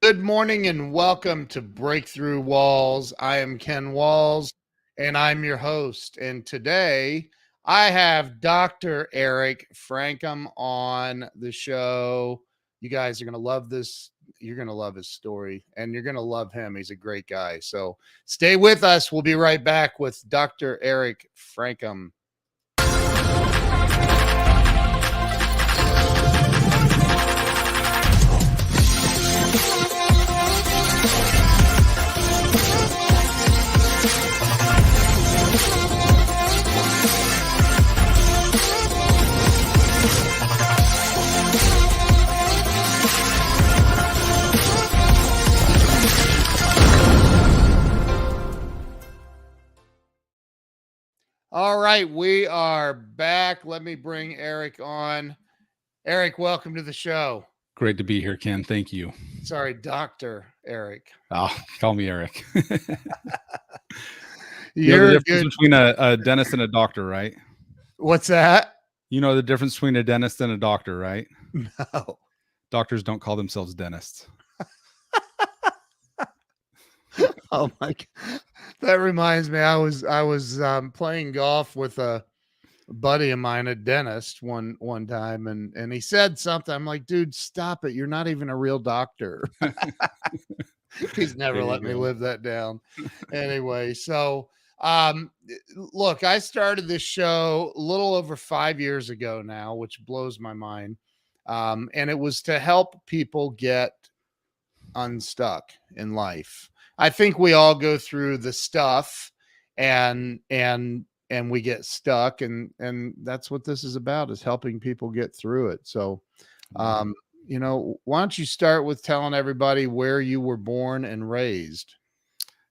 Good morning and welcome to Breakthrough Walls. I am Ken Walls and I'm your host. And today I have Dr. Eric Francom on the show. You guys are going to love this. You're going to love his story and you're going to love him. He's a great guy. So stay with us. We'll be right back with Dr. Eric Francom. All right, we are back. Let me bring Eric on. Eric, welcome to the show. Great to be here, Ken. Thank you. Sorry, Dr. Eric. Oh, call me Eric. You know the difference between a dentist and a doctor, right? What's that? You know the difference between a dentist and a doctor, right? No. Doctors don't call themselves dentists. Oh my God. That reminds me, I was playing golf with a buddy of mine, a dentist, one time, and he said something. I'm like, dude, stop it. You're not even a real doctor. He's never let me live that down. Anyway, so look, I started this show a little over 5 years ago now, which blows my mind. And it was to help people get unstuck in life. I think we all go through the stuff and we get stuck, and that's what this is about, is helping people get through it. So, you know, why don't you start with telling everybody where you were born and raised?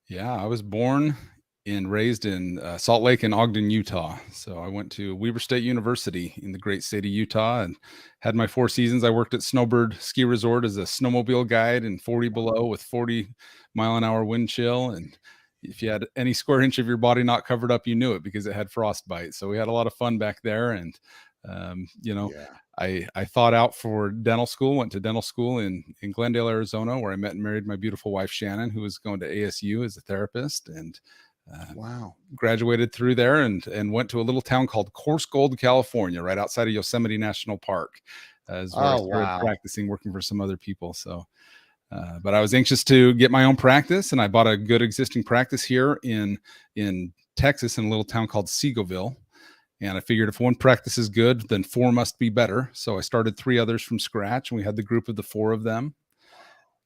Yeah, I was born and raised in Salt Lake and Ogden, Utah. So I went to Weber State University in the great state of Utah and had my 4 seasons. I worked at Snowbird Ski Resort as a snowmobile guide in 40 below with 40-mile-an-hour wind chill. And if you had any square inch of your body not covered up, you knew it because it had frostbite. So we had a lot of fun back there. And, I thought out for dental school, went to dental school in Glendale, Arizona, where I met and married my beautiful wife, Shannon, who was going to ASU as a therapist. And graduated through there and went to a little town called Coarse Gold, California, right outside of Yosemite National Park, as where I started practicing, working for some other people. So, but I was anxious to get my own practice, and I bought a good existing practice here in Texas in a little town called Seagoville. And I figured if one practice is good, then 4 must be better. So I started 3 others from scratch, and we had the group of the 4 of them.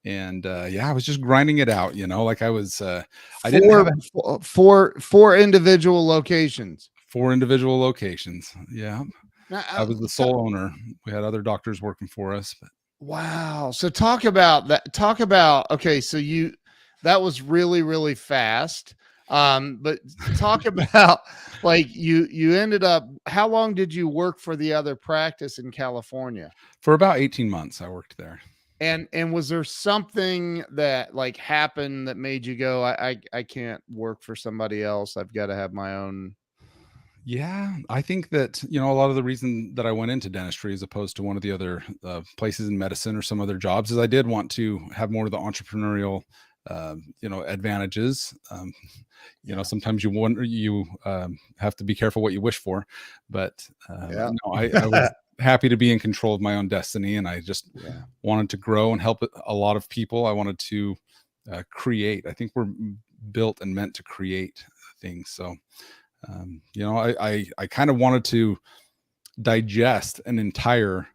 And I was just grinding it out, like I was. I didn't have four individual locations. 4 individual locations. Yeah, I was the sole owner. We had other doctors working for us. But. Wow. So talk about that. Okay, so that was really, really fast. But talk about like you ended up. How long did you work for the other practice in California? For about 18 months, I worked there. And was there something that like happened that made you go, I can't work for somebody else, I've got to have my own? Yeah, I think that, a lot of the reason that I went into dentistry as opposed to one of the other places in medicine or some other jobs is I did want to have more of the entrepreneurial, advantages. Sometimes you have to be careful what you wish for, but I was happy to be in control of my own destiny. And I just wanted to grow and help a lot of people. I wanted to create. I think we're built and meant to create things. So, I kind of wanted to digest an entire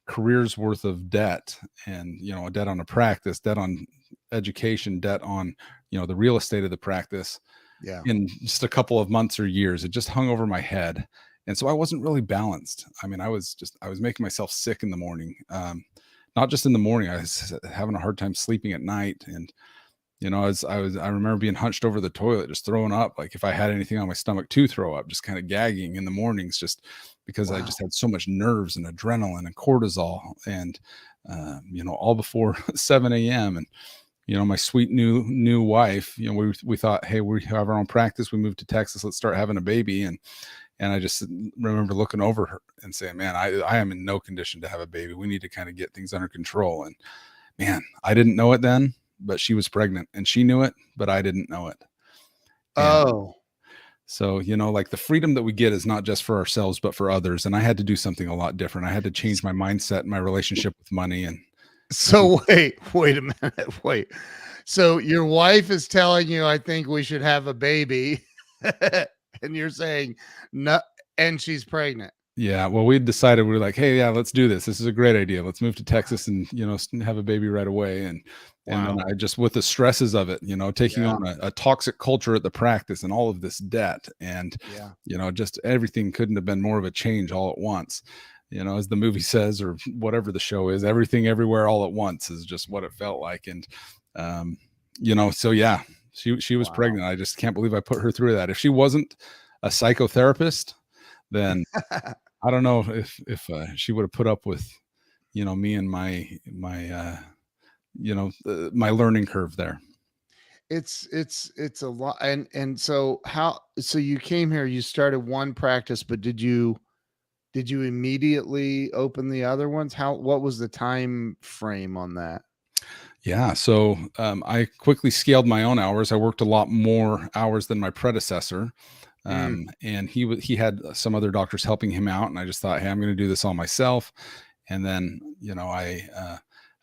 career's worth of debt, and, a debt on a practice, debt on education, debt on, the real estate of the practice in just a couple of months or years. It just hung over my head. And so I wasn't really balanced. I mean, I was making myself sick in the morning. Not just in the morning, I was having a hard time sleeping at night. And, I remember being hunched over the toilet, just throwing up. Like if I had anything on my stomach to throw up, just kind of gagging in the mornings, just because I just had so much nerves and adrenaline and cortisol and, all before 7 a.m. And, my sweet new wife, we thought, hey, we have our own practice. We moved to Texas. Let's start having a baby. And I just remember looking over her and saying, man, I am in no condition to have a baby. We need to kind of get things under control. And man, I didn't know it then, but she was pregnant and she knew it, but I didn't know it. And Oh, so, like the freedom that we get is not just for ourselves, but for others. And I had to do something a lot different. I had to change my mindset and my relationship with money. And so wait a minute. Wait. So your wife is telling you, I think we should have a baby. And you're saying no, and she's pregnant. yeah, well, we decided, we were like, hey, yeah, let's do this. This is a great idea. Let's move to Texas and, have a baby right away. And then Wow. I just, with the stresses of it, taking Yeah. on a toxic culture at the practice and all of this debt and, Yeah. just everything couldn't have been more of a change all at once. As the movie says, or whatever the show is, everything everywhere all at once is just what it felt like. And, so yeah, she was Wow. pregnant. I just can't believe I put her through that. If she wasn't a psychotherapist, then I don't know if she would have put up with, me and my my learning curve there. It's a lot. And so so you came here, you started one practice, but did you immediately open the other ones? What was the time frame on that? Yeah. So I quickly scaled my own hours. I worked a lot more hours than my predecessor. Mm, And he had some other doctors helping him out. And I just thought, hey, I'm going to do this all myself. And then,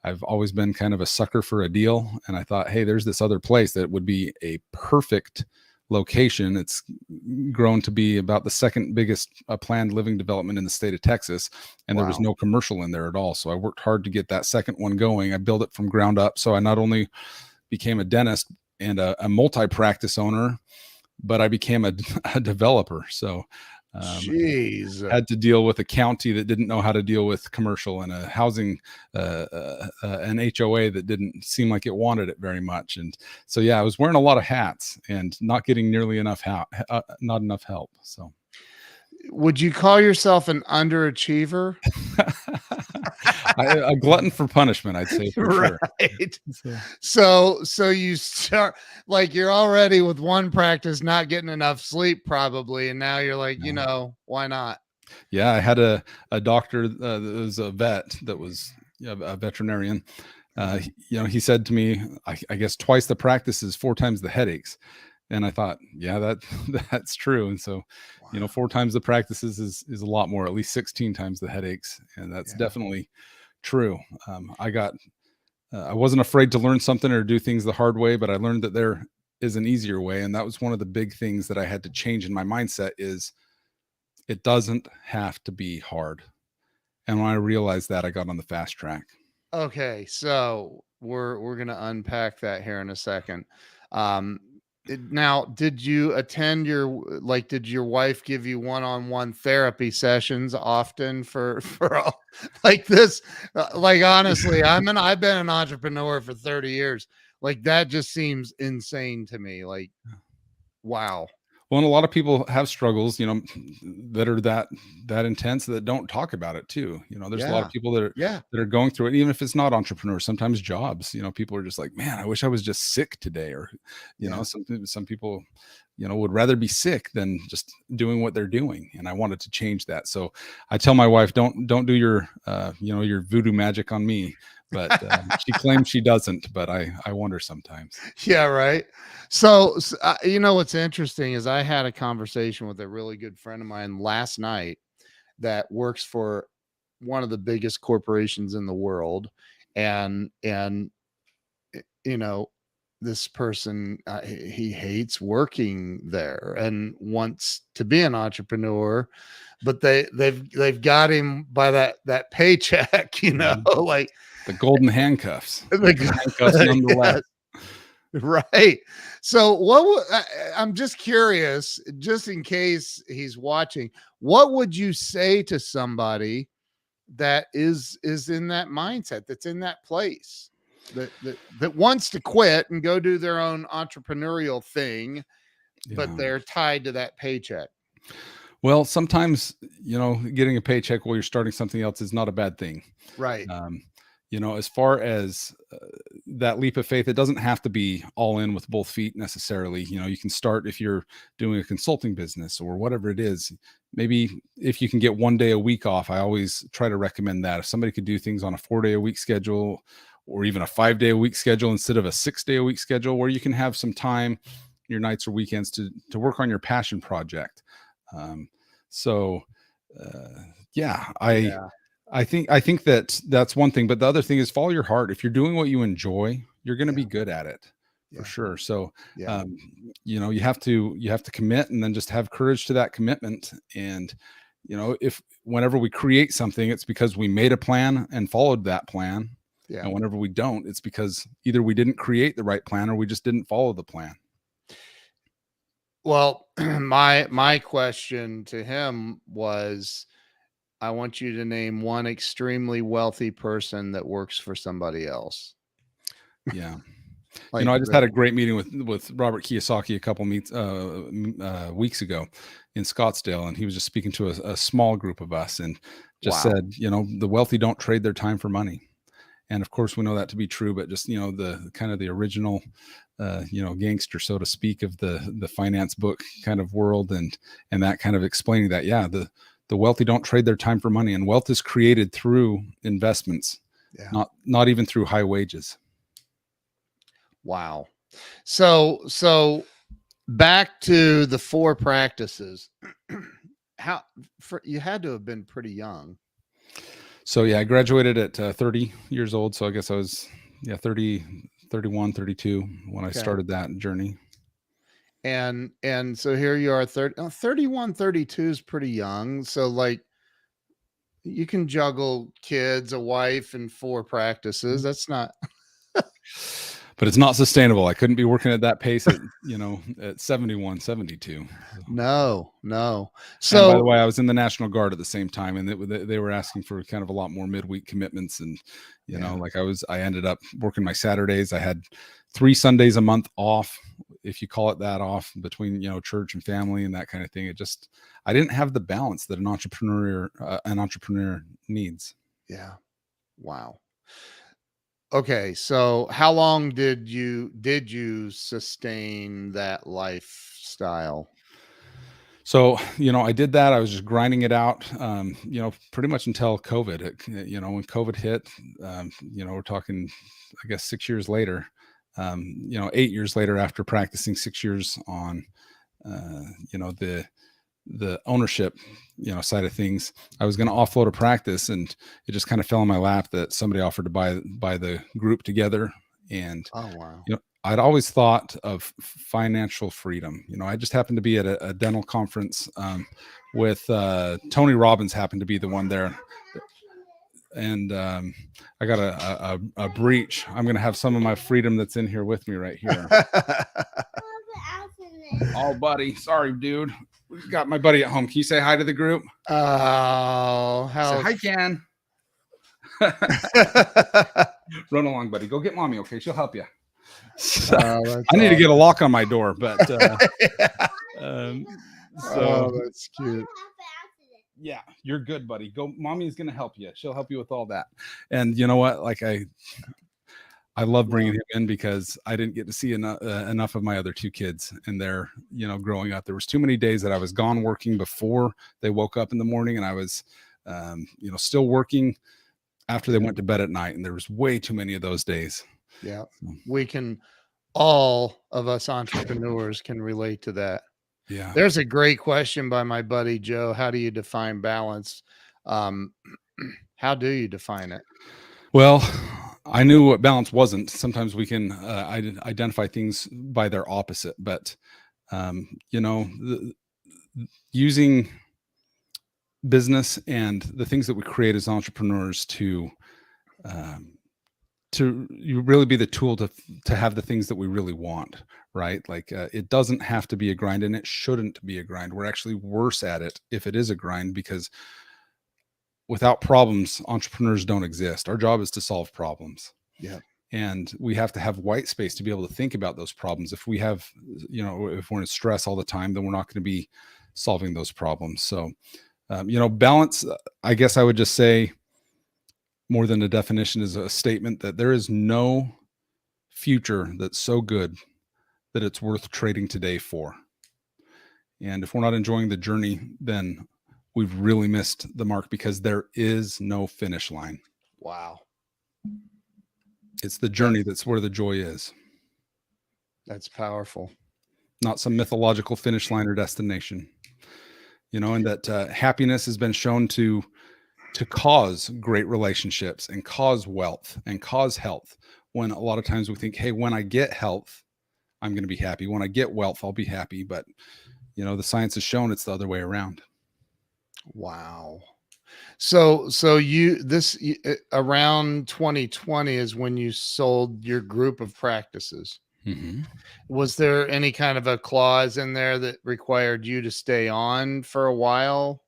I've always been kind of a sucker for a deal. And I thought, hey, there's this other place that would be a perfect location. It's grown to be about the second biggest planned living development in the state of Texas. And there was wow. no commercial in there at all. So I worked hard to get that second one going. I built it from ground up. So I not only became a dentist and a multi-practice owner, but I became a developer. So Jeez. had to deal with a county that didn't know how to deal with commercial, and a housing, an HOA that didn't seem like it wanted it very much. And so, yeah, I was wearing a lot of hats and not getting nearly enough not enough help. So Would you call yourself an underachiever? a glutton for punishment, I'd say for sure. Right. So, So you start like you're already with one practice not getting enough sleep probably, and now you're like, why not? yeah, I had a doctor that was a vet, that was a veterinarian. He said to me, I guess twice the practice is 4 times the headaches. And I thought, yeah, that's true. And so, Wow. 4 times the practices is a lot more, at least 16 times the headaches. And that's Yeah. definitely true. I wasn't afraid to learn something or do things the hard way, but I learned that there is an easier way. And that was one of the big things that I had to change in my mindset, is it doesn't have to be hard. And when I realized that, I got on the fast track. Okay, so we're gonna unpack that here in a second. Um, Now, did you attend did your wife give you one-on-one therapy sessions often for for all like this? Like honestly, I've been an entrepreneur for 30 years. Like that just seems insane to me. Like, wow. Well, and a lot of people have struggles, that are that intense, that don't talk about it too. There's a lot of Yeah. people that are Yeah. going through it, even if it's not entrepreneurs. Sometimes jobs, people are just like, man, I wish I was just sick today, or Yeah. some people, would rather be sick than just doing what they're doing. And I wanted to change that. So I tell my wife, don't do your your voodoo magic on me. But she claims she doesn't, but I wonder sometimes. Yeah, right. So, what's interesting is I had a conversation with a really good friend of mine last night that works for one of the biggest corporations in the world, and you know, this person he hates working there and wants to be an entrepreneur, but they've got him by that paycheck, Mhm. like The golden handcuffs, the, but the handcuffs nonetheless. yeah, right. So I'm just curious, just in case he's watching, what would you say to somebody that is in that mindset, that's in that place, that wants to quit and go do their own entrepreneurial thing, but Yeah. they're tied to that paycheck? Well, sometimes, getting a paycheck while you're starting something else is not a bad thing. Right. Um, as far as that leap of faith, it doesn't have to be all in with both feet necessarily. You can start, if you're doing a consulting business or whatever it is. Maybe if you can get one day a week off, I always try to recommend that. If somebody could do things on a 4-day a week schedule, or even a 5-day-a-week schedule instead of a 6-day-a-week schedule, where you can have some time, your nights or weekends, to work on your passion project. So yeah, Yeah. I think that's one thing, but the other thing is follow your heart. If you're doing what you enjoy, you're going to be good at it for Yeah. sure. So, Yeah. you have to commit, and then just have courage to that commitment. And, if whenever we create something, it's because we made a plan and followed that plan. Yeah. And whenever we don't, it's because either we didn't create the right plan or we just didn't follow the plan. Well, my question to him was, I want you to name one extremely wealthy person that works for somebody else. Yeah. Like I just had a great meeting with Robert Kiyosaki a couple weeks ago in Scottsdale, and he was just speaking to a small group of us, and just said, the wealthy don't trade their time for money. And of course, we know that to be true, but just, the kind of the original, gangster, so to speak, of the finance book kind of world, and that kind of explaining that, yeah, the wealthy don't trade their time for money, and wealth is created through investments, not even through high wages. Wow. So back to the 4 practices. You had to have been pretty young. So yeah, I graduated at 30 years old. So I guess I was 30, 31, 32 when I started that journey. And so here you are, 31, 32 is pretty young. So like, you can juggle kids, a wife, and 4 practices. That's not but it's not sustainable. I couldn't be working at that pace at, at 71, 72. No. So, and by the So way, I was in the National Guard at the same time, and they were asking for kind of a lot more midweek commitments. And, like I ended up working my Saturdays. I had 3 Sundays a month off, if you call it that, off between, church and family and that kind of thing. I didn't have the balance that an entrepreneur needs. Yeah. Wow. Okay, so how long did you sustain that lifestyle? So, I did that. I was just grinding it out, pretty much until COVID. When COVID hit, we're talking, I guess, 6 years later, 8 years later, after practicing 6 years on, the ownership, side of things, I was going to offload a practice, and it just kind of fell in my lap that somebody offered to buy the group together. And, Oh, wow. I'd always thought of financial freedom. I just happened to be at a dental conference with Tony Robbins happened to be the one there. And I got a breach. I'm going to have some of my freedom that's in here with me right here. Oh, buddy. Sorry, dude. We've got my buddy at home. Can you say hi to the group? Oh, how hi, Ken. Run along, buddy. Go get mommy. Okay, she'll help you. I need to get a lock on my door, but that's cute. Yeah, you're good, buddy. Go. Mommy's gonna help you. She'll help you with all that. And you know what? Like I love bringing him in, because I didn't get to see enough of my other 2 kids, and they're, growing up. There was too many days that I was gone working before they woke up in the morning, and I was, still working after they went to bed at night. And there was way too many of those days. Yeah. All of us entrepreneurs can relate to that. Yeah. There's a great question by my buddy Joe. How do you define balance? How do you define it? Well, I knew what balance wasn't. Sometimes we can identify things by their opposite, but using business and the things that we create as entrepreneurs to you really be the tool to have the things that we really want, right? Like it doesn't have to be a grind, and it shouldn't be a grind. We're actually worse at it if it is a grind, because without problems, entrepreneurs don't exist. Our job is to solve problems. Yeah. And we have to have white space to be able to think about those problems. If we have, if we're in stress all the time, then we're not going to be solving those problems. So, balance, I guess I would just say, more than a definition, is a statement that there is no future that's so good that it's worth trading today for. And if we're not enjoying the journey, then we've really missed the mark, because there is no finish line. Wow. It's the journey that's where the joy is, That's powerful. not some mythological finish line or destination. And that happiness has been shown to cause great relationships and cause wealth and cause health. When a lot of times we think, hey, when I get health, I'm going to be happy. When I get wealth, I'll be happy. But the science has shown it's the other way around. Wow. So around 2020 is when you sold your group of practices. Mm-hmm. Was there any kind of a clause in there that required you to stay on for a while?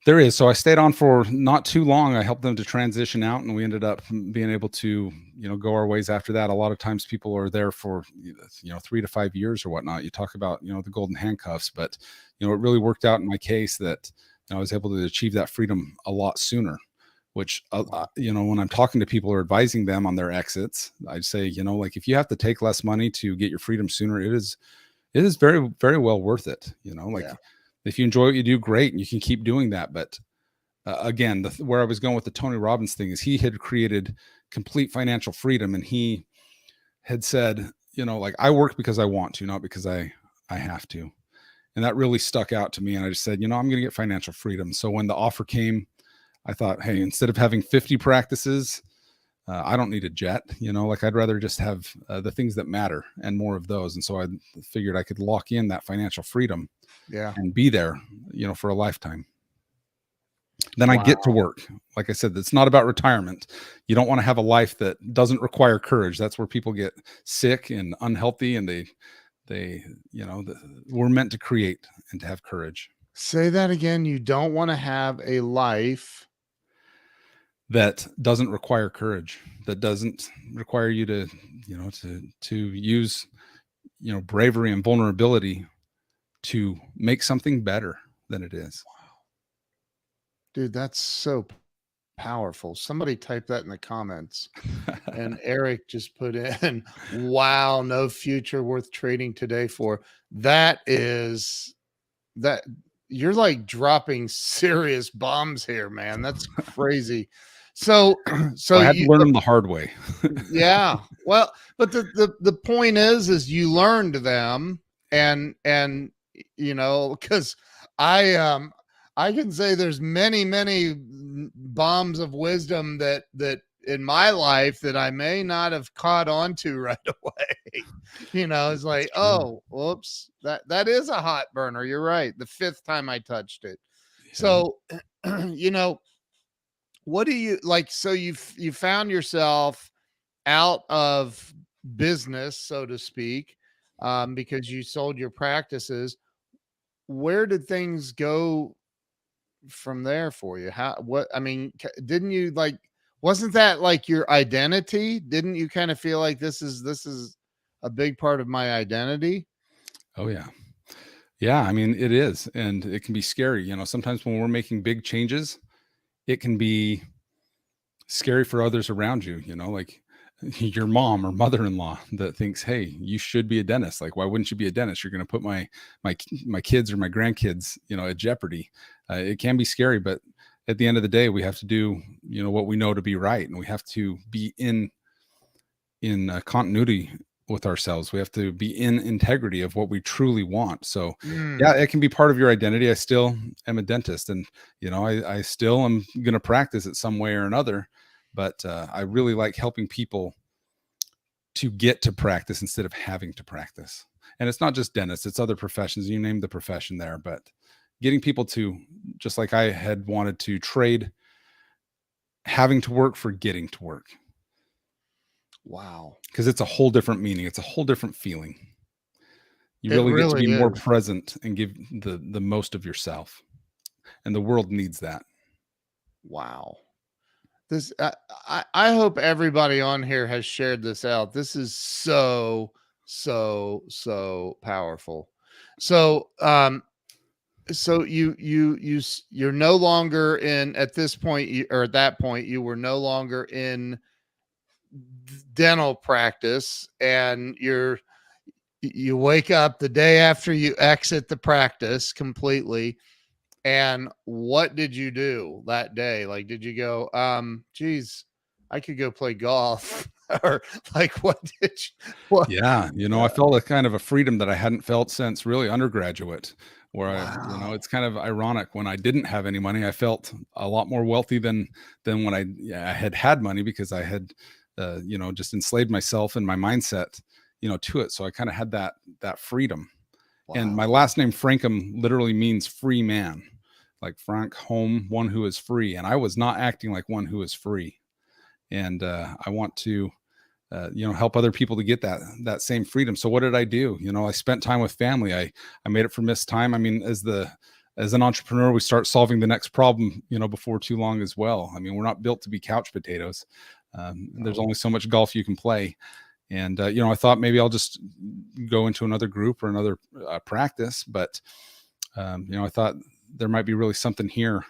There is. So I stayed on for not too long. I helped them to transition out, and we ended up being able to, go our ways after that. A lot of times people are there for, 3 to 5 years or whatnot. You talk about, the golden handcuffs, but, it really worked out in my case that I was able to achieve that freedom a lot sooner, which, when I'm talking to people or advising them on their exits, I'd say, like if you have to take less money to get your freedom sooner, it is very, very well worth it. Yeah. If you enjoy what you do, great, and you can keep doing that. But again, where I was going with the Tony Robbins thing is he had created complete financial freedom, and he had said, like I work because I want to, not because I have to. And that really stuck out to me. And I just said, I'm going to get financial freedom. So when the offer came, I thought, hey, instead of having 50 practices, I don't need a jet, like I'd rather just have the things that matter and more of those. And so I figured I could lock in that financial freedom and be there, for a lifetime. Then I get to work. Like I said, it's not about retirement. You don't want to have a life that doesn't require courage. That's where people get sick and unhealthy, and we're meant to create and to have courage. Say that again. You don't want to have a life that doesn't require courage, that doesn't require you to, to use, bravery and vulnerability to make something better than it is. Wow. Dude, that's so powerful. Somebody type that in the comments. And Eric just put in, wow, no future worth trading today for. That you're like dropping serious bombs here, man. That's crazy. So I had to learn them the hard way. Yeah. Well, but the point is you learned them, and because I can say there's many bombs of wisdom that in my life that I may not have caught on to right away. It's like, oh, whoops, that is a hot burner. You're right. The 5th time I touched it. Yeah. So, what do you like? So you found yourself out of business, so to speak, because you sold your practices. Where did things go from there for you? Didn't you wasn't that like your identity? Didn't you kind of feel like this is a big part of my identity? Oh yeah. Yeah. I mean, it is. And it can be scary. Sometimes when we're making big changes, it can be scary for others around you, like your mom or mother-in-law that thinks, hey, you should be a dentist. Like, why wouldn't you be a dentist? You're going to put my kids or my grandkids, at jeopardy. It can be scary, but at the end of the day, we have to do, what we know to be right. And we have to be in continuity with ourselves. We have to be in integrity of what we truly want. So yeah, it can be part of your identity. I still am a dentist, and, I still am going to practice it some way or another. But I really like helping people to get to practice instead of having to practice. And it's not just dentists, it's other professions. You name the profession there, but getting people to, just like I had wanted to trade having to work for getting to work. Wow. Because it's a whole different meaning. It's a whole different feeling. You really get to be more present and give the most of yourself. And the world needs that. Wow. This I hope everybody on here has shared this out. This is so powerful. So so you're no longer in, at this point, or at that point you were no longer in dental practice, and you wake up the day after you exit the practice completely. And what did you do that day? Like, did you go, geez, I could go play golf. Or like, what did you, what? Yeah, I felt a kind of a freedom that I hadn't felt since really undergraduate, where Wow. it's kind of ironic when I didn't have any money, I felt a lot more wealthy than when I had money because I had, just enslaved myself and my mindset, to it. So I kind of had that freedom. And my Wow. last name Francom literally means free man, like Frank home, one who is free. And I was not acting like one who is free. And I want to help other people to get that same freedom. So what did I do? I spent time with family. I made it for missed time. I mean, as an entrepreneur, we start solving the next problem, before too long as well. I mean, we're not built to be couch potatoes. There's only so much golf you can play. And I thought maybe I'll just go into another group or another practice, but I thought there might be really something here.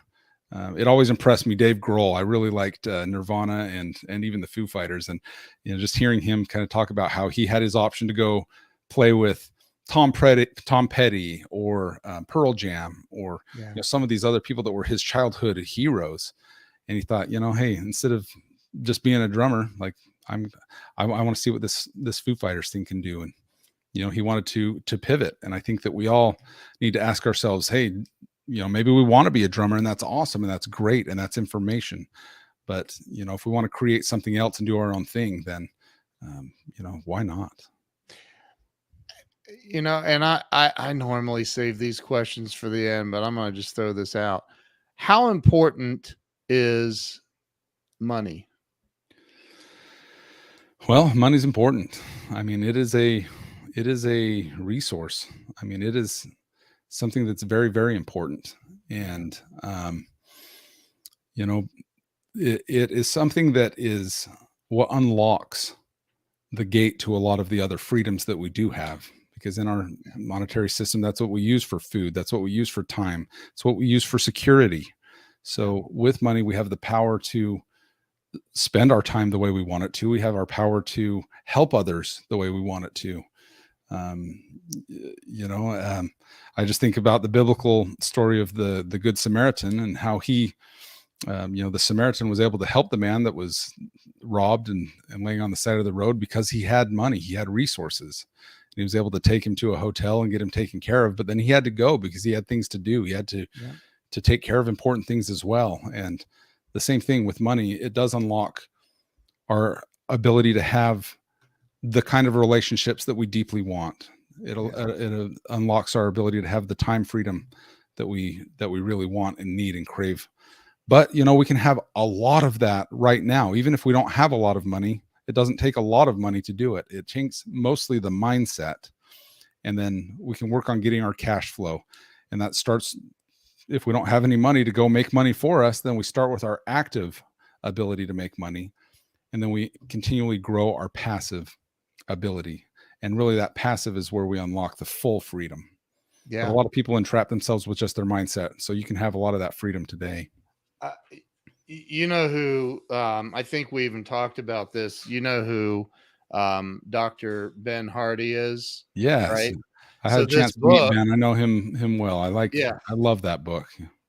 It always impressed me, Dave Grohl. I really liked Nirvana and even the Foo Fighters, and just hearing him kind of talk about how he had his option to go play with Tom Petty or Pearl Jam or some of these other people that were his childhood heroes, and he thought, hey, instead of just being a drummer, like I want to see what this Foo Fighters thing can do, and he wanted to pivot, and I think that we all need to ask ourselves, hey, maybe we want to be a drummer, and that's awesome and that's great and that's information. But, if we want to create something else and do our own thing, then, why not? And I normally save these questions for the end, but I'm going to just throw this out. How important is money? Well, money's important. I mean, it is a resource. I mean, it is something that's very, very important. And, it is something that is what unlocks the gate to a lot of the other freedoms that we do have. Because in our monetary system, that's what we use for food. That's what we use for time. It's what we use for security. So with money, we have the power to spend our time the way we want it to. We have our power to help others the way we want it to. I just think about the biblical story of the Good Samaritan and how he, the Samaritan was able to help the man that was robbed and laying on the side of the road because he had money, he had resources. And he was able to take him to a hotel and get him taken care of. But then he had to go because he had things to do. He had to take care of important things as well. And the same thing with money, it does unlock our ability to have the kind of relationships that we deeply want. It unlocks our ability to have the time freedom that we really want and need and crave. But we can have a lot of that right now, even if we don't have a lot of money. It doesn't take a lot of money to do it. It takes mostly the mindset, and then we can work on getting our cash flow. And that starts, if we don't have any money to go make money for us, then we start with our active ability to make money, and then we continually grow our passive ability. And really that passive is where we unlock the full freedom. Yeah. But a lot of people entrap themselves with just their mindset. So you can have a lot of that freedom today. You know who, I think we even talked about this, who Dr. Ben Hardy is? Yes. Right. I had a chance to meet Ben. I know him well. I love that book.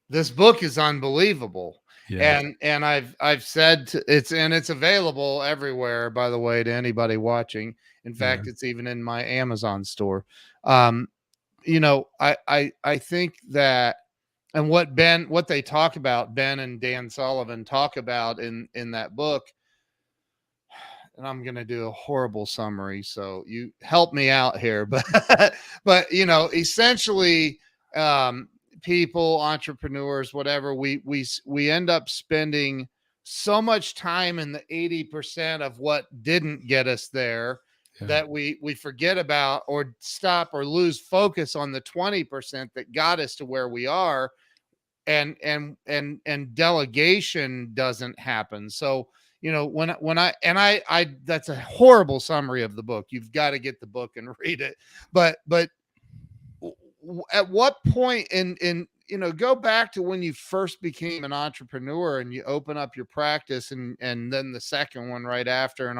This book is unbelievable. Yeah. And I've said it's available everywhere, by the way, to anybody watching. In fact, it's even in my Amazon store. I think that, and what they talk about, Ben and Dan Sullivan talk about in that book, and I'm going to do a horrible summary, so you help me out here, but essentially, people, entrepreneurs, whatever, we end up spending so much time in the 80% of what didn't get us there that we forget about or stop or lose focus on the 20% that got us to where we are. And delegation doesn't happen. So, when I that's a horrible summary of the book. You've got to get the book and read it. But at what point in go back to when you first became an entrepreneur and you open up your practice and then the second one right after, and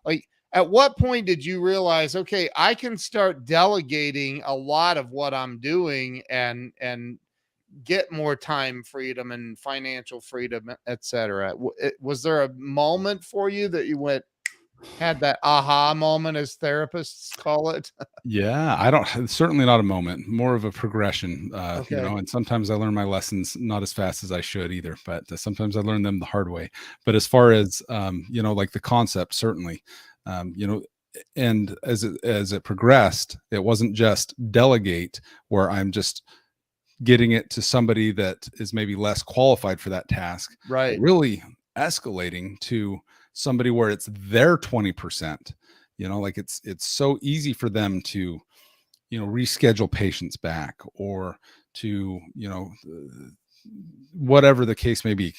like, at what point did you realize, okay, I can start delegating a lot of what I'm doing and get more time freedom and financial freedom, etc. Was there a moment for you that you had that aha moment, as therapists call it? Yeah, I don't certainly not a moment, more of a progression, Okay. and sometimes I learn my lessons not as fast as I should either, but sometimes I learn them the hard way. But as far as, like the concept, certainly, you know, and as it progressed, it wasn't just delegate where I'm just getting it to somebody that is maybe less qualified for that task, but Right. really escalating to somebody where it's their 20%. Like it's so easy for them to reschedule patients back, or to whatever the case may be,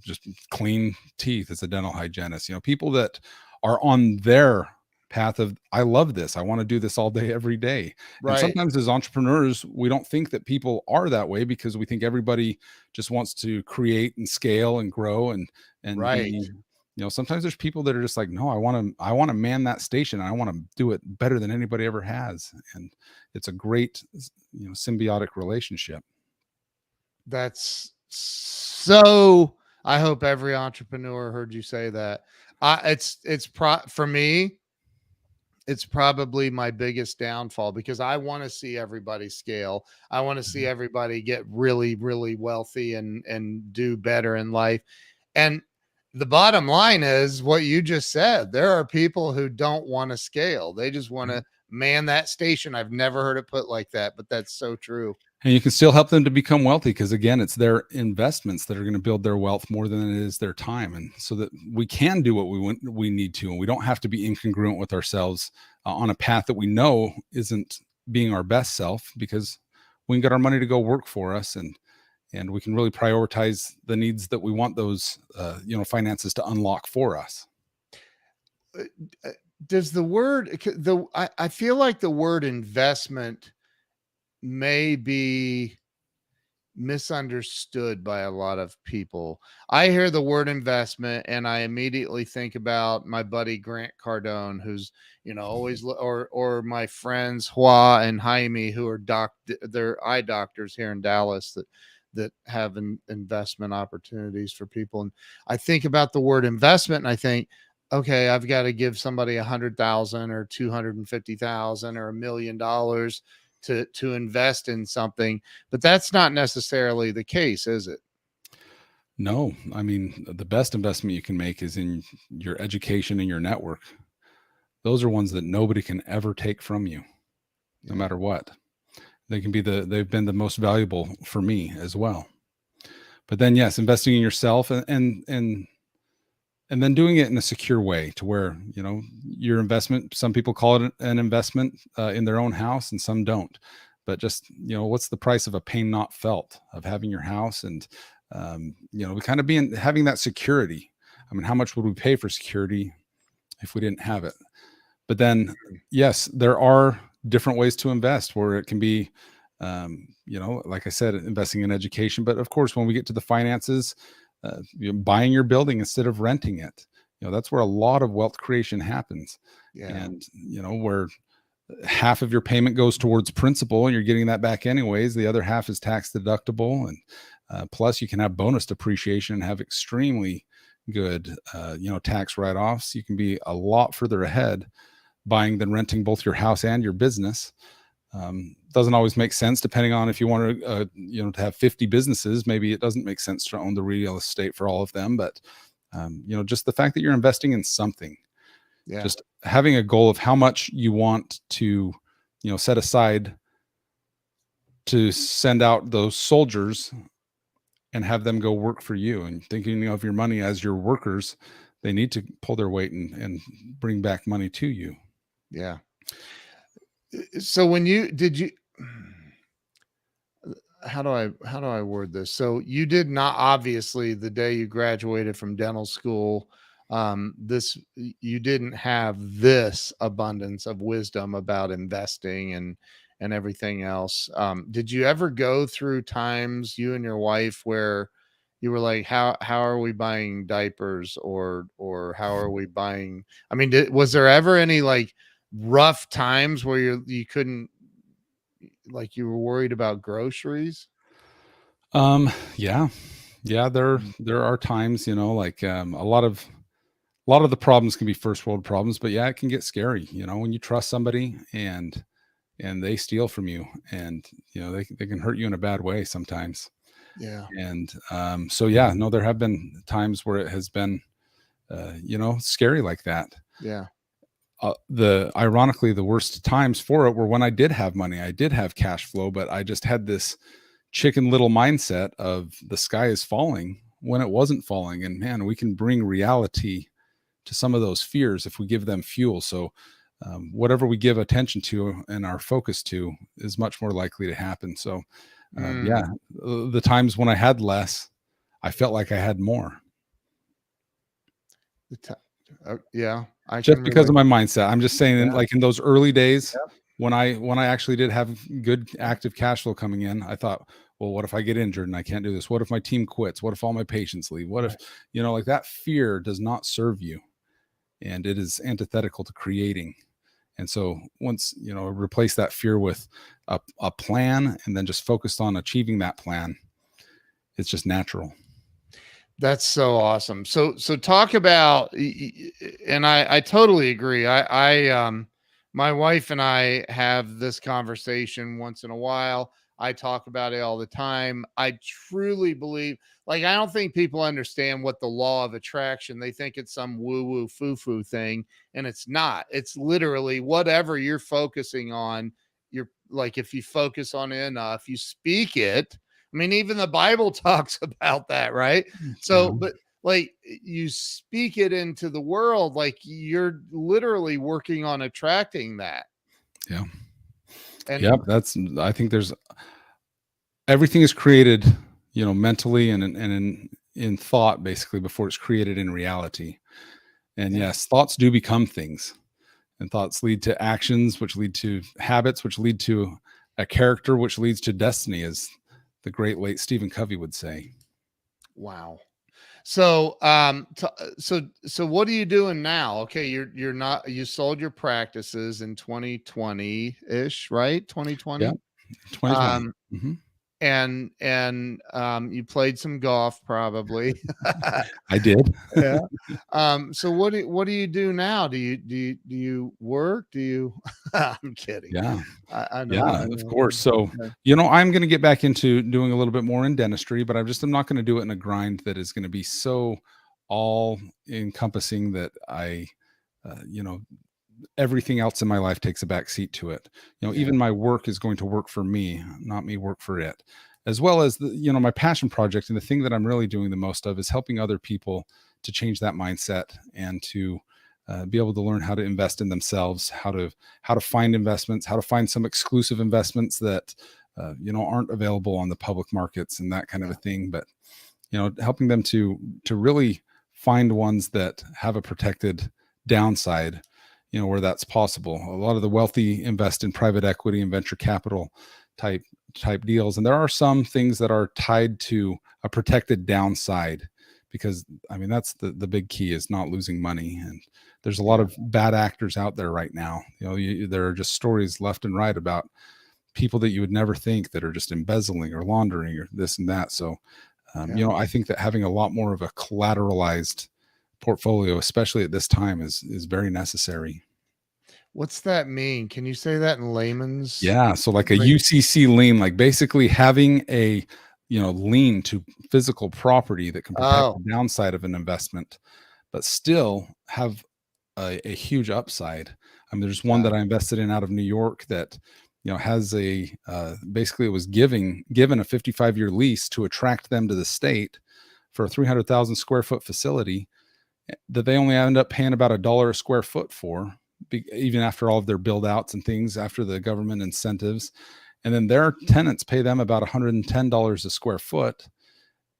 just clean teeth as a dental hygienist, people that are on their path of, I love this, I want to do this all day every day. And Right. sometimes as entrepreneurs, we don't think that people are that way, because we think everybody just wants to create and scale and grow and Right. be, sometimes there's people that are just like, no, I want to man that station, and I want to do it better than anybody ever has. And it's a great symbiotic relationship. That's so, I hope every entrepreneur heard you say that. For me, it's probably my biggest downfall, because I want to see everybody scale. I want to see Mhm. everybody get really, really wealthy and do better in life. And the bottom line is what you just said. There are people who don't want to scale. They just want to man that station. I've never heard it put like that, but that's so true. And you can still help them to become wealthy, because again, it's their investments that are going to build their wealth more than it is their time. And so that we can do what we need to, and we don't have to be incongruent with ourselves on a path that we know isn't being our best self, because we can get our money to go work for us, and we can really prioritize the needs that we want those finances to unlock for us. Uh, uh, Does the word, I feel like the word investment may be misunderstood by a lot of people. I hear the word investment and I immediately think about my buddy Grant Cardone, who's, or my friends Hua and Jaime, who are they're eye doctors here in Dallas, that have investment opportunities for people. And I think about the word investment and I think, okay, I've got to give somebody 100,000 or 250,000 or $1 million to invest in something, but that's not necessarily the case, is it? No, I mean, the best investment you can make is in your education and your network. Those are ones that nobody can ever take from you, no Yeah. matter what. They've been the most valuable for me as well. But then, yes, investing in yourself, and then doing it in a secure way, to where, your investment, some people call it an investment in their own house, and some don't. But just, what's the price of a pain not felt of having your house, and, kind of having that security? I mean, how much would we pay for security if we didn't have it? But then, yes, there are different ways to invest, where it can be, like I said, investing in education. But of course, when we get to the finances, buying your building instead of renting it, that's where a lot of wealth creation happens. Yeah. And, where half of your payment goes towards principal, and you're getting that back anyways. The other half is tax deductible. And plus, you can have bonus depreciation and have extremely good, tax write-offs. You can be a lot further ahead buying than renting both your house and your business. Doesn't always make sense, depending on if you want to, to have 50 businesses. Maybe it doesn't make sense to own the real estate for all of them. But, just the fact that you're investing in something, Yeah. just having a goal of how much you want to, set aside to send out those soldiers and have them go work for you, and thinking of your money as your workers. They need to pull their weight and bring back money to you. Yeah. So when you did you how do I word this? So you did not, obviously, the day you graduated from dental school, you didn't have this abundance of wisdom about investing and everything else. Did you ever go through times, you and your wife, where you were like, how are we buying diapers, or how are we buying, I mean, was there ever any like rough times where you couldn't, like, you were worried about groceries? Yeah, yeah. There Mm. there are times, like a lot of the problems can be first world problems, but yeah, it can get scary. When you trust somebody and they steal from you, and they can hurt you in a bad way sometimes. Yeah. And so yeah, no, there have been times where it has been scary like that. Yeah. The ironically, the worst times for it were when I did have money, I did have cash flow, but I just had this chicken little mindset of the sky is falling when it wasn't falling. And man, we can bring reality to some of those fears if we give them fuel. So whatever we give attention to and our focus to is much more likely to happen. So yeah, Mm. the times when I had less, I felt like I had more. The ti yeah, I Just can because relate. of my mindset. I'm just saying, Yeah. like in those early days Yep. when I actually did have good active cash flow coming in, I thought, well, what if I get injured and I can't do this? What if my team quits? What if all my patients leave? What if, Right. like that fear does not serve you, and it is antithetical to creating. And so once, replace that fear with a plan and then just focused on achieving that plan, it's just natural. That's so awesome. So talk about and I totally agree. My wife and I have this conversation once in a while. I talk about it all the time. I truly believe, like, I don't think people understand what the law of attraction. They think it's some woo-woo foo-foo thing, and it's not. It's literally whatever you're focusing on. You're like, if you focus on it enough, you speak it. I mean, even the Bible talks about that, right? Yeah. So, but like you speak it into the world, like you're literally working on attracting that. Yeah. And Yep. I think there's everything is created, mentally and in thought basically before it's created in reality. And yeah, yes, thoughts do become things, and thoughts lead to actions, which lead to habits, which lead to a character, which leads to destiny, as the great late Stephen Covey would say. wow. So, so what are you doing now? Okay, you're not you sold your practices in 2020 ish, right? Yeah, 2020. 2020. Um, Mhm. and you played some golf probably. I did. Yeah. So what do you do now? Do you work? Do you I'm kidding. Yeah. I know. Yeah, I of know. course. So, Yeah. I'm going to get back into doing a little bit more in dentistry, but I'm not going to do it in a grind that is going to be so all encompassing that uh, you know, everything else in my life takes a back seat to it. Yeah. Even my work is going to work for me, not me work for it. As well as my passion project, and the thing that I'm really doing the most of is helping other people to change that mindset and to be able to learn how to invest in themselves, how to find investments, how to find some exclusive investments that aren't available on the public markets and that kind of a Yeah. thing. But helping them to really find ones that have a protected downside, where that's possible. A lot of the wealthy invest in private equity and venture capital type deals, and there are some things that are tied to a protected downside, because I mean that's the big key is not losing money. And there's a lot Yeah. of bad actors out there right now. There are just stories left and right about people that you would never think that are just embezzling or laundering or this and that. So Yeah. I think that having a lot more of a collateralized portfolio, especially at this time, is very necessary. What's that mean? Can you say that in layman's? Yeah, so like a Like, UCC lien, like basically having a lien to physical property that can protect oh, the downside of an investment, but still have a huge upside. I mean, there's one that got I it. invested in out of New York that has a basically it was given a 55-year lease to attract them to the state for a 300,000 square foot facility that they only end up paying about $1 a square foot for, even after all of their build outs and things, after the government incentives. And then their tenants pay them about $110 a square foot.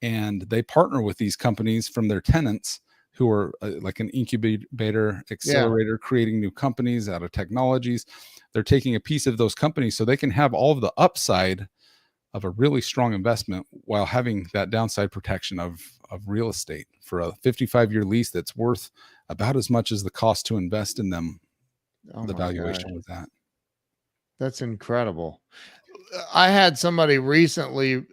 And they partner with these companies from their tenants who are like an incubator Yeah. accelerator, creating new companies out of technologies. They're taking a piece of those companies so they can have all of the upside of a really strong investment while having that downside protection of real estate for a 55-year lease that's worth about as much as the cost to invest in them. Oh The my gosh. valuation was that. That's incredible. I had somebody recently,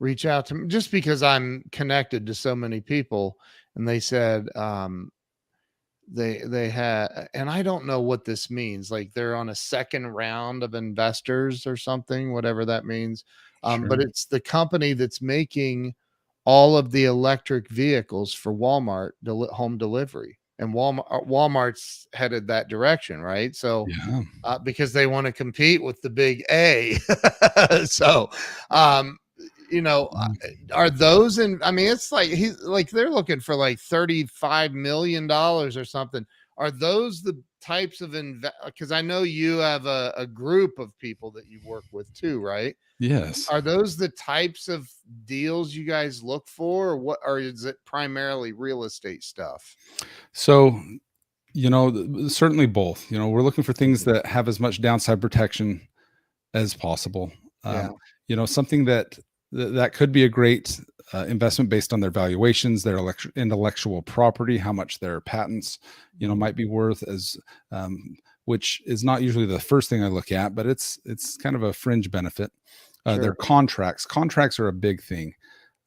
reach out to me just because I'm connected to so many people, and they said they had, and I don't know what this means. Like they're on a second round of investors or something, whatever that means. But Sure. it's the company that's making all of the electric vehicles for Walmart home delivery, and Walmart's headed that direction, right? So Yeah. because they want to compete with the big A. So, um, are those in? I mean, it's like they're looking for like $35 million or something. Are those the types of Because I know you have a group of people that you work with too, right? Yes. Are those the types of deals you guys look for, or what? Or is it primarily real estate stuff? So, certainly both. We're looking for things Mhm. that have as much downside protection as possible. Yeah, Um, Something that could be a great investment based on their valuations, their intellectual property, how much their patents, Mhm. might be worth, as which is not usually the first thing I look at, but it's kind of a fringe benefit. Their Sure. contracts. Contracts are a big thing.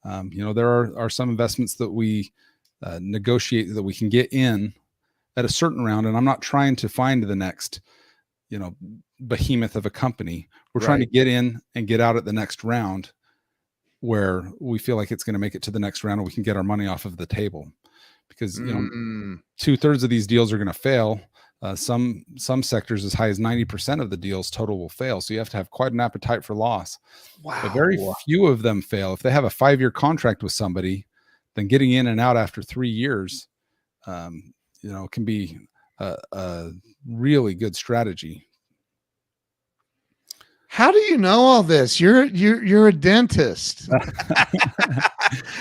There are some investments that we negotiate that we can get in at a certain round, and I'm not trying to find the next you know behemoth of a company. We're trying to Right. get in and get out at the next round where we feel like it's going to make it to the next round and we can get our money off of the table, because Mm, 2/3 of these deals are going to fail. Some sectors as high as 90% of the deals total will fail, so you have to have quite an appetite for loss. But very wow. few of them fail. If they have a 5-year contract with somebody, then getting in and out after 3 years um, can be a really good strategy. How do you know all this? You're a dentist.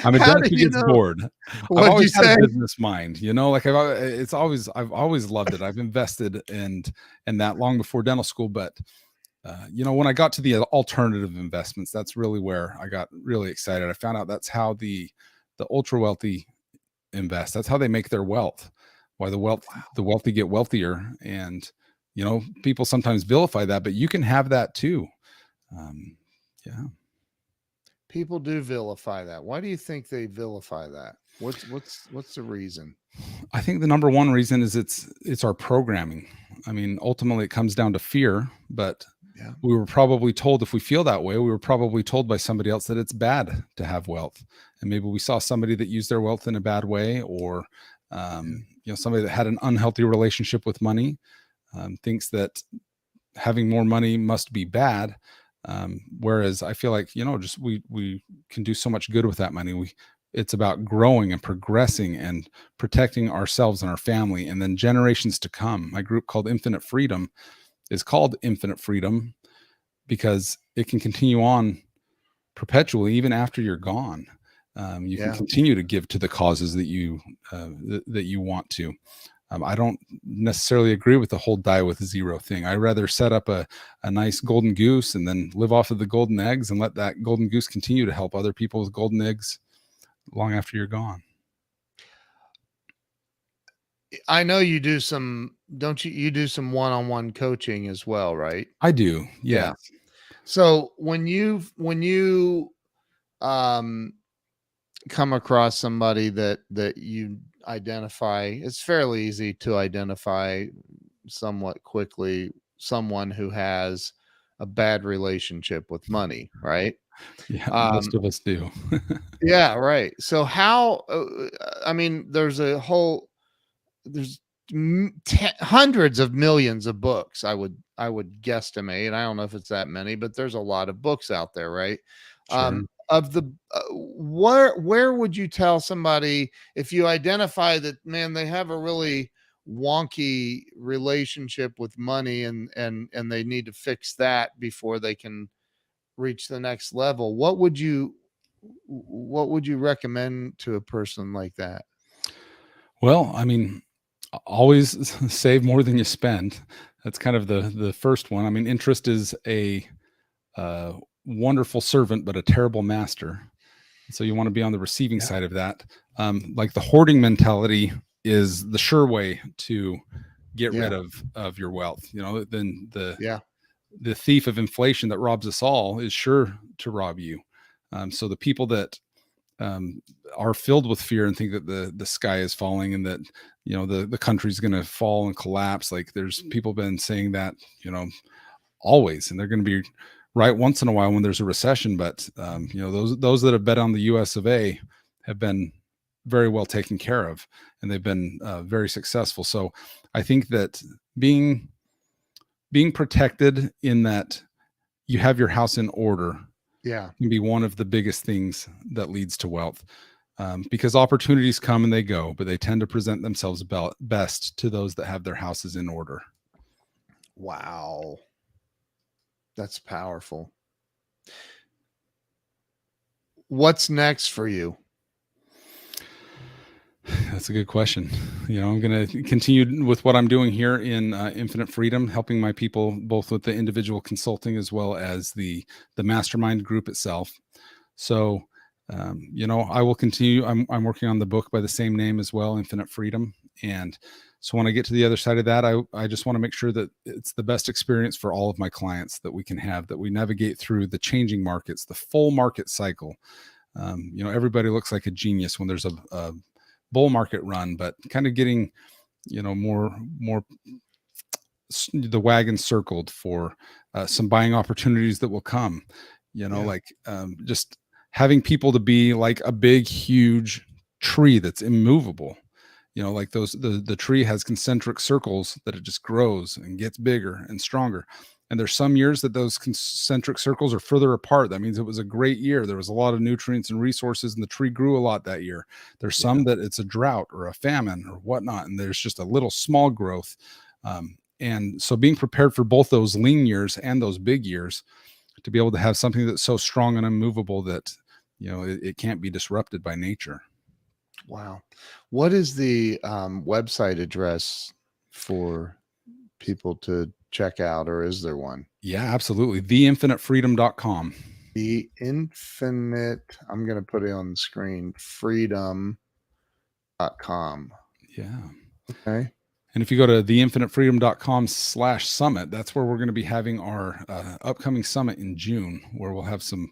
I'm a How dentist do who you gets know? bored. I've What'd you always had a say? business mind, like I've always loved it. I've invested in that long before dental school, but when I got to the alternative investments, that's really where I got really excited. I found out that's how the ultra wealthy invest. That's how they make their wealth. Why the wealthy get wealthier, and people sometimes vilify that, but you can have that too. Um, yeah. People do vilify that. Why do you think they vilify that? What's the reason? I think the number one reason is it's our programming. I mean, ultimately it comes down to fear, but Yeah. we were probably told, if we feel that way, we were probably told by somebody else that it's bad to have wealth. And maybe we saw somebody that used their wealth in a bad way, or Yeah. somebody that had an unhealthy relationship with money, thinks that having more money must be bad. Whereas I feel like, just we can do so much good with that money. It's about growing and progressing and protecting ourselves and our family and then generations to come. My group called Infinite Freedom is called Infinite Freedom because it can continue on perpetually even after you're gone. You can Yeah. continue to give to the causes that you want to. I don't necessarily agree with the whole die with zero thing. I'd rather set up a nice golden goose and then live off of the golden eggs and let that golden goose continue to help other people with golden eggs long after you're gone. I know you do some, don't you? You do some one-on-one coaching as well, right? I do. Yeah. Yes. So when you um come across somebody that you identify, it's fairly easy to identify somewhat quickly someone who has a bad relationship with money, right? Yeah. Most Um, of us do. yeah, right. So how? I mean, there's hundreds of millions of books. I would guesstimate. I don't know if it's that many, but there's a lot of books out there, right? Sure. Of the where would you tell somebody if you identify that, man, they have a really wonky relationship with money, and they need to fix that before they can reach the next level? What would you recommend to a person like that? Well, I mean, always save more than you spend. That's kind of the first one. I mean, interest is a uh, wonderful servant, but a terrible master. So you want to be on the receiving Yeah. side of that. Like the hoarding mentality is the sure way to get rid Yeah. of your wealth. Then Yeah. the thief of inflation that robs us all is sure to rob you. So the people that are filled with fear and think that the sky is falling and that, you know, the country's going to fall and collapse. Like there's people been saying that, you know, always, and they're going to be right once in a while when there's a recession. But you know, those that have bet on the US of A have been very well taken care of, and they've been very successful. So I think that being protected in that you have your house in order can be one of the biggest things that leads to wealth. Because opportunities come and they go, but they tend to present themselves best to those that have their houses in order. Wow. That's powerful. What's next for you? That's a good question. You know, I'm going to continue with what I'm doing here in Infinite Freedom, helping my people both with the individual consulting as well as the mastermind group itself. So, you know, I will continue. I'm working on the book by the same name as well, Infinite Freedom. And so when I get to the other side of that, I just want to make sure that it's the best experience for all of my clients that we can have, that we navigate through the changing markets, the full market cycle. You know, everybody looks like a genius when there's a bull market run, but kind of getting, you know, more the wagon circled for some buying opportunities that will come, you know, like just having people to be like a big, huge tree that's immovable. You know, like the tree has concentric circles that it just grows and gets bigger and stronger. And there's some years that those concentric circles are further apart. That means it was a great year. There was a lot of nutrients and resources, and the tree grew a lot that year. There's some that it's a drought or a famine or whatnot, and there's just a little small growth. And so being prepared for both those lean years and those big years, to be able to have something that's so strong and immovable that, you know, it can't be disrupted by nature. Wow. What is the website address for people to check out, or is there one? Yeah, absolutely. Theinfinitefreedom.com. The infinite, I'm going to put it on the screen, freedom.com. Yeah. Okay. And if you go to theinfinitefreedom.com/summit, that's where we're going to be having our upcoming summit in June, where we'll have some,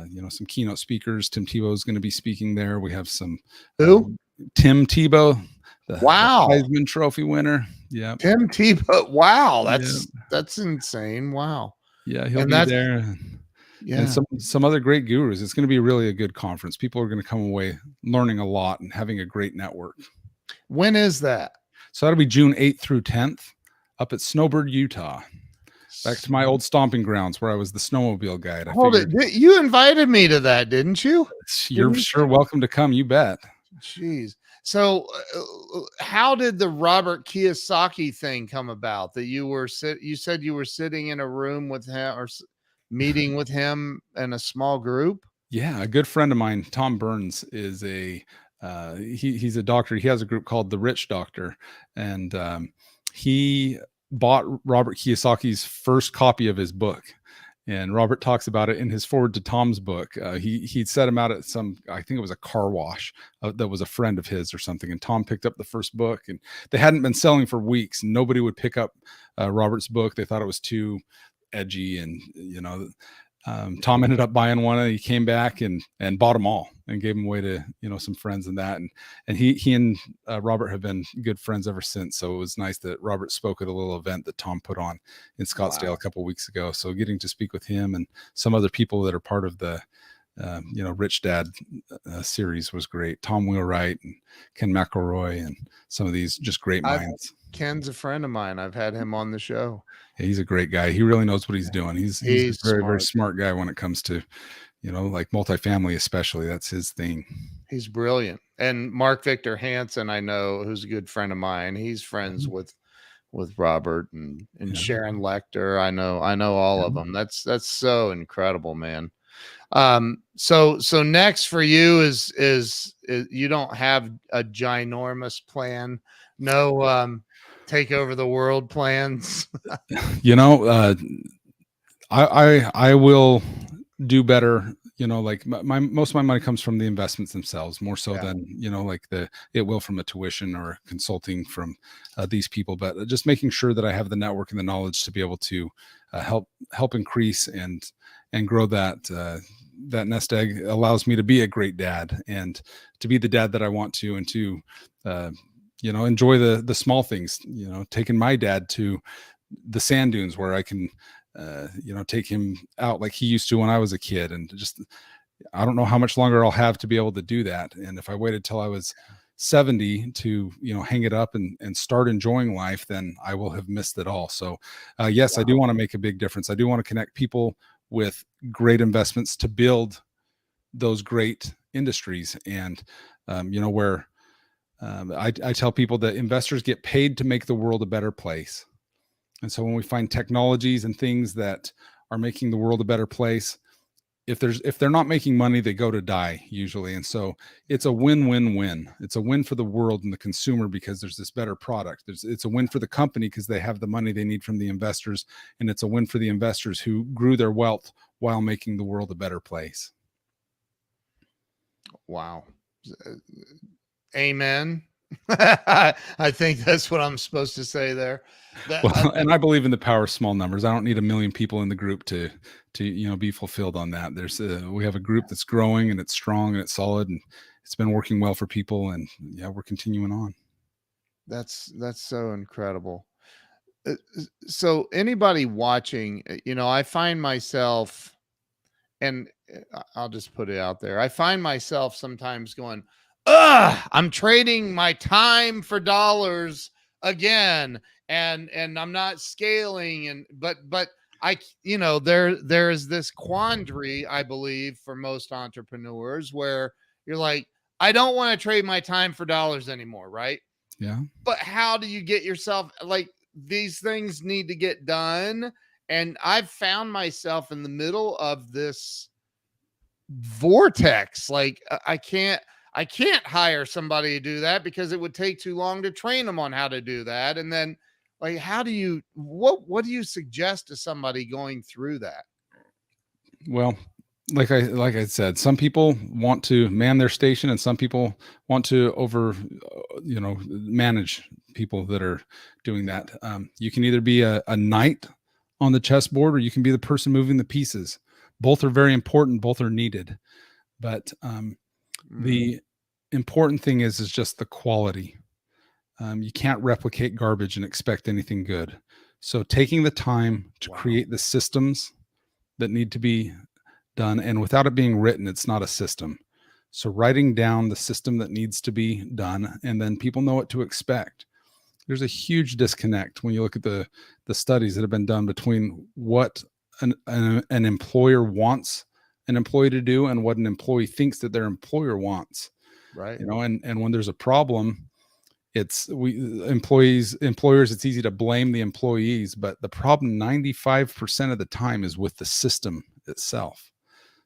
you know, some keynote speakers. Tim Tebow is going to be speaking there. We have some Tim Tebow, the Heisman Trophy winner. Yeah, Tim Tebow. Wow, that's insane. Wow. Yeah, he'll be there. And some other great gurus. It's going to be really a good conference. People are going to come away learning a lot and having a great network. When is that? So that'll be June 8th through 10th up at Snowbird, Utah. Back to my old stomping grounds where I was the snowmobile guide. Hold it. You invited me to that, didn't you? You're sure welcome to come. You bet. Jeez. So how did the Robert Kiyosaki thing come about? That you said you were sitting in a room with him or meeting with him in a small group? Yeah. A good friend of mine, Tom Burns, is he's a doctor. He has a group called The Rich Doctor, and he bought Robert Kiyosaki's first copy of his book. And Robert talks about it in his forward to Tom's book. He'd set him out at I think it was a car wash that was a friend of his or something. And Tom picked up the first book, and they hadn't been selling for weeks. And nobody would pick up Robert's book. They thought it was too edgy. And, you know, Tom ended up buying one, and he came back and bought them all and gave them away to, you know, some friends and that. And he and Robert have been good friends ever since. So it was nice that Robert spoke at a little event that Tom put on in Scottsdale a couple of weeks ago. So getting to speak with him and some other people that are part of the, you know, Rich Dad series was great. Tom Wheelwright and Ken McElroy and some of these just great minds. Ken's a friend of mine. I've had him on the show. Yeah, he's a great guy. He really knows what he's doing. He's a very, very smart guy when it comes to, you know, like multifamily, especially. That's his thing. He's brilliant. And Mark Victor Hansen, I know, who's a good friend of mine. He's friends with Robert and Sharon Lecter. I know all of them. That's so incredible, man. So next for you is you don't have a ginormous plan. No, take over the world plans. You know, I will do better. You know, like most of my money comes from the investments themselves, more so than, you know, like it will from a tuition or consulting from these people, but just making sure that I have the network and the knowledge to be able to help increase and grow that that nest egg allows me to be a great dad and to be the dad that I want to, and to, enjoy the small things, taking my dad to the sand dunes where I can, take him out like he used to when I was a kid. And just, I don't know how much longer I'll have to be able to do that. And if I waited till I was 70 to, hang it up and start enjoying life, then I will have missed it all. So, yes, I do want to make a big difference. I do want to connect people with great investments to build those great industries. And, where I tell people that investors get paid to make the world a better place. And so when we find technologies and things that are making the world a better place, if they're not making money, they go to die usually. And so it's a win-win-win. It's a win for the world and the consumer because there's this better product. It's a win for the company because they have the money they need from the investors. And it's a win for the investors who grew their wealth while making the world a better place. Wow. Amen. I think that's what I'm supposed to say there. And I believe in the power of small numbers. I don't need 1 million people in the group to be fulfilled on that. We have a group that's growing and it's strong and it's solid and it's been working well for people. And yeah, we're continuing on. That's so incredible. So anybody watching, I find myself, and I'll just put it out there, I find myself sometimes going, I'm trading my time for dollars again, and I'm not scaling, but there is this quandary, I believe, for most entrepreneurs where you're like, I don't want to trade my time for dollars anymore, right? Yeah. But how do you get yourself, like, these things need to get done? And I've found myself in the middle of this vortex. Like, I can't hire somebody to do that because it would take too long to train them on how to do that. And then, like, what do you suggest to somebody going through that? Well, like I said, some people want to man their station and some people want to manage people that are doing that. You can either be a knight on the chessboard or you can be the person moving the pieces. Both are very important. Both are needed. But the important thing is just the quality. You can't replicate garbage and expect anything good. So taking the time to create the systems that need to be done, and without it being written, it's not a system. So writing down the system that needs to be done, and then people know what to expect. There's a huge disconnect when you look at the studies that have been done between what an employer wants an employee to do and what an employee thinks that their employer wants. Right. And when there's a problem, employers, it's easy to blame the employees, but the problem 95% of the time is with the system itself.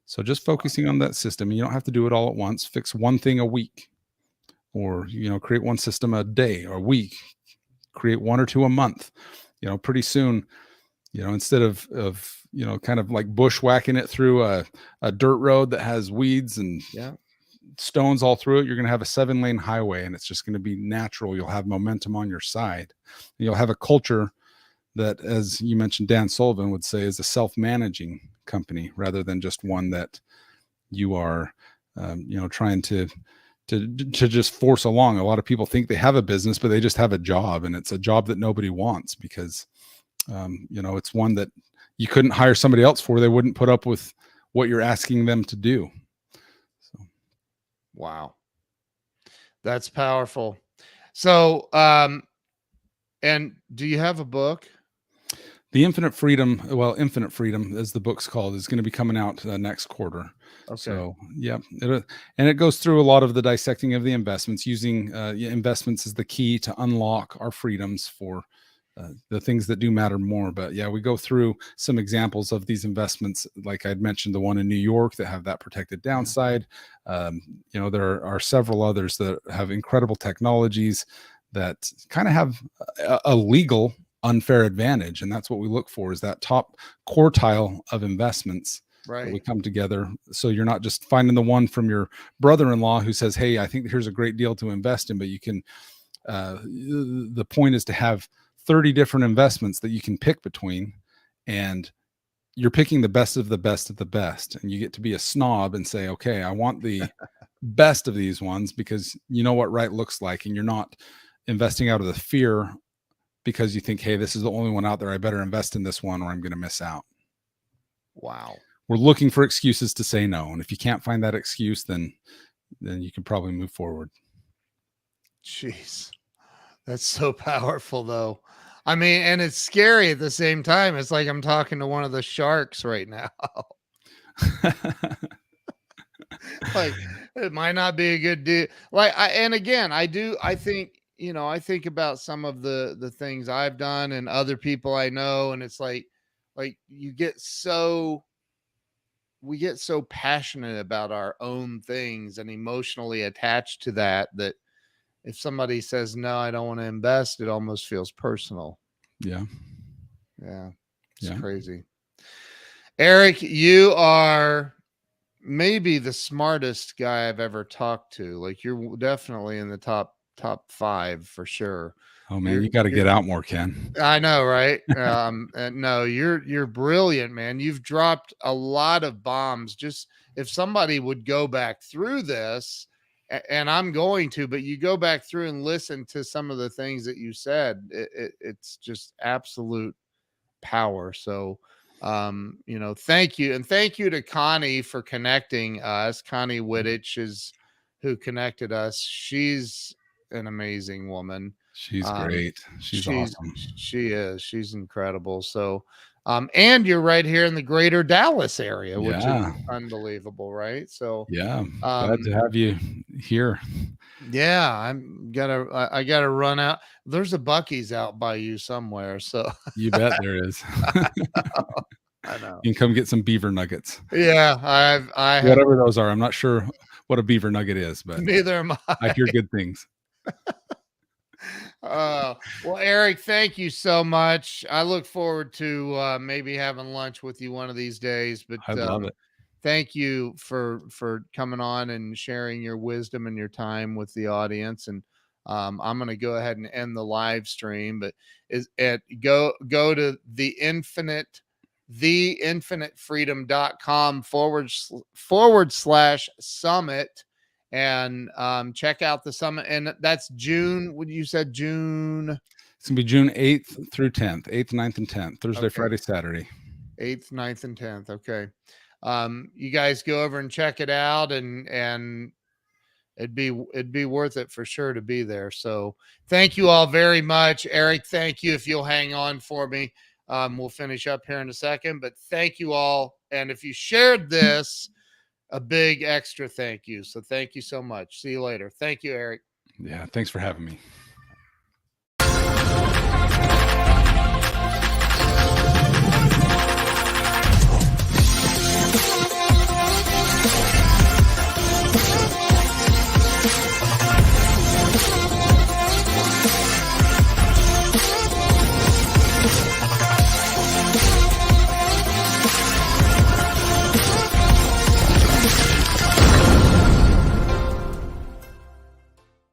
So just focusing on that system, you don't have to do it all at once. Fix one thing a week, or, create one system a day or a week, create one or two a month. Pretty soon, instead of kind of like bushwhacking it through a dirt road that has weeds and stones all through it, you're going to have a 7-lane highway, and it's just going to be natural. You'll have momentum on your side. You'll have a culture that, as you mentioned, Dan Sullivan would say, is a self-managing company rather than just one that you are, trying to just force along. A lot of people think they have a business, but they just have a job, and it's a job that nobody wants because, it's one that you couldn't hire somebody else for. They wouldn't put up with what you're asking them to do. So, wow, that's powerful. So, and do you have a book? The Infinite Freedom, as the book's called, is going to be coming out next quarter. Okay. So, yeah. And it goes through a lot of the dissecting of the investments, using investments as the key to unlock our freedoms for the things that do matter more. But yeah, we go through some examples of these investments. Like I'd mentioned, the one in New York that have that protected downside. There are several others that have incredible technologies that kind of have a legal unfair advantage. And that's what we look for, is that top quartile of investments. Right. We come together. So you're not just finding the one from your brother-in-law who says, hey, I think here's a great deal to invest in, but you can, the point is to have 30 different investments that you can pick between and you're picking the best of the best of the best, and you get to be a snob and say, okay, I want the best of these ones because you know what right looks like, and you're not investing out of the fear because you think, hey, this is the only one out there, I better invest in this one or I'm going to miss out. Wow. We're looking for excuses to say no, and if you can't find that excuse, then you can probably move forward. Jeez, that's so powerful, though. I mean, and it's scary at the same time. It's like I'm talking to one of the sharks right now. Like, it might not be a good deal. Like, and again, I think, I think about some of the things I've done and other people I know, and it's like you get so we get so passionate about our own things and emotionally attached to that if somebody says no, I don't want to invest, it almost feels personal. Yeah. Yeah. It's Yeah. crazy. Eric, you are maybe the smartest guy I've ever talked to. Like, you're definitely in the top 5 for sure. Oh man, you got to get out more, Ken. I know, right? And no, you're brilliant, man. You've dropped a lot of bombs. Just if somebody would go back through this, and I'm going to, but you go back through and listen to some of the things that you said, it's just absolute power. So, thank you. And thank you to Connie for connecting us. Connie Wittich is who connected us. She's an amazing woman. She's great. She's awesome. She's incredible. So, and you're right here in the greater Dallas area, which is unbelievable, right? So, yeah, glad to have you here. Yeah, I gotta run out. There's a Buc-ee's out by you somewhere. So you bet there is. I know. You can come get some beaver nuggets. Yeah, whatever those are. I'm not sure what a beaver nugget is, but neither am I. I hear good things. Well, Eric, thank you so much. I look forward to maybe having lunch with you one of these days. But I love it. Thank you for coming on and sharing your wisdom and your time with the audience. And I'm going to go ahead and end the live stream. But go to theinfinitefreedom.com / summit. And check out the summit. And that's June. What you said, June? It's gonna be June 8th through 10th, 8th, 9th, and 10th, Thursday, Friday, Saturday. 8th, 9th, and 10th. Okay. You guys go over and check it out, and it'd be worth it for sure to be there. So thank you all very much. Eric, thank you. If you'll hang on for me, we'll finish up here in a second, but thank you all. And if you shared this, a big extra thank you. So thank you so much. See you later. Thank you, Eric. Yeah. Thanks for having me.